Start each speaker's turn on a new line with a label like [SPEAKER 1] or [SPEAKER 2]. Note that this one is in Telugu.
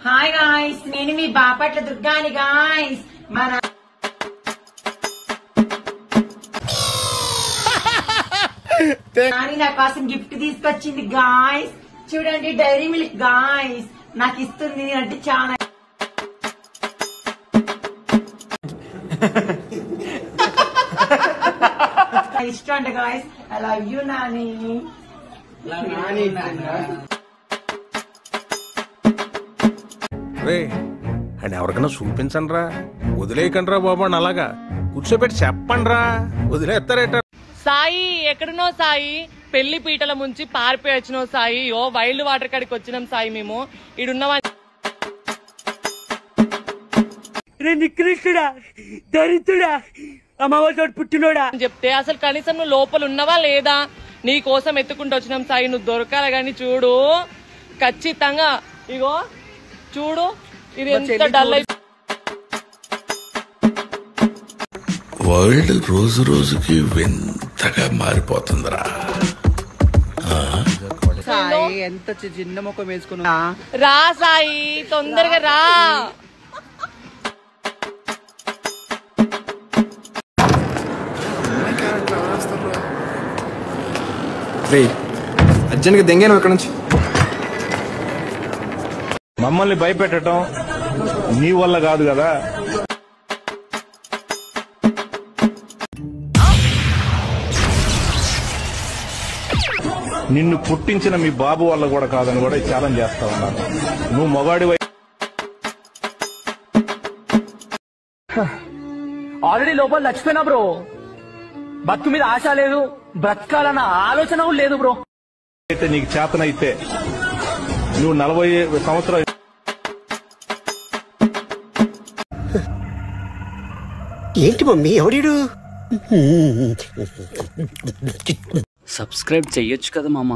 [SPEAKER 1] హాయ్ గాయ్స్, నేను మీ బాపట్ల దుర్గాని గాయ్స్. మన నాని నా కోసం గిఫ్ట్ తీసుకొచ్చింది గాయ్స్. చూడండి, డైరీ మిల్క్ గాయ్స్ నాకు ఇస్తుంది అంటే చాలా ఇష్టం అంట guys. I love you Nani.
[SPEAKER 2] అని ఎవరికైనా చూపించండి రా, వదిలేయకండి రా బాబు అని అలాగా కూర్చోబెట్టి చెప్పండి రా, వదిలేస్తారేట.
[SPEAKER 3] సాయి ఎక్కడున్నో సాయి, పెళ్లి పీటల ముంచి పారిపోయి వచ్చినావు సాయి. వైల్డ్ వాటర్ కాడికి వచ్చినాం సాయి మేము. ఈడున్నవా నికృష్టుడా, దరిద్రుడా, అమ్మవారి పుట్టినోడా అని చెప్తే అసలు కనీసం నువ్వు లోపల ఉన్నవా లేదా? నీ కోసం ఎత్తుకుంటూ వచ్చినాం సాయి. నువ్వు దొరకాలి గాని చూడు ఖచ్చితంగా. ఇగో చూడు, ఇది ఎంత డల్ అయి
[SPEAKER 4] వరల్డ్ రోజు రోజుకి వింతగా మారిపోతుందిరా.
[SPEAKER 5] ఎంత చిన్న ముఖం వేసుకున్నా
[SPEAKER 3] రా సాయి, తొందరగా రా.
[SPEAKER 6] అర్జెంట్గా దెంగాను ఇక్కడ నుంచి.
[SPEAKER 2] మమ్మల్ని భయపెట్టడం నీ వల్ల కాదు కదా. నిన్ను పుట్టించిన మీ బాబు వల్ల కూడా కాదని కూడా ఛాలెంజ్ చేస్తా ఉన్నాను. నువ్వు మొగాడి
[SPEAKER 5] ఆల్రెడీ లోపల చచ్చిపోయినా బ్రో. బతుకు మీద ఆశ లేదు, బ్రతకాలన్న ఆలోచన కూడా లేదు బ్రో.
[SPEAKER 2] అయితే నీకు చేతనైతే నువ్వు 40 సంవత్సరాలు
[SPEAKER 7] ఏంటి మమ్మీ ఎవడీడు?
[SPEAKER 8] సబ్స్క్రైబ్ చెయ్యొచ్చు కదా మామ.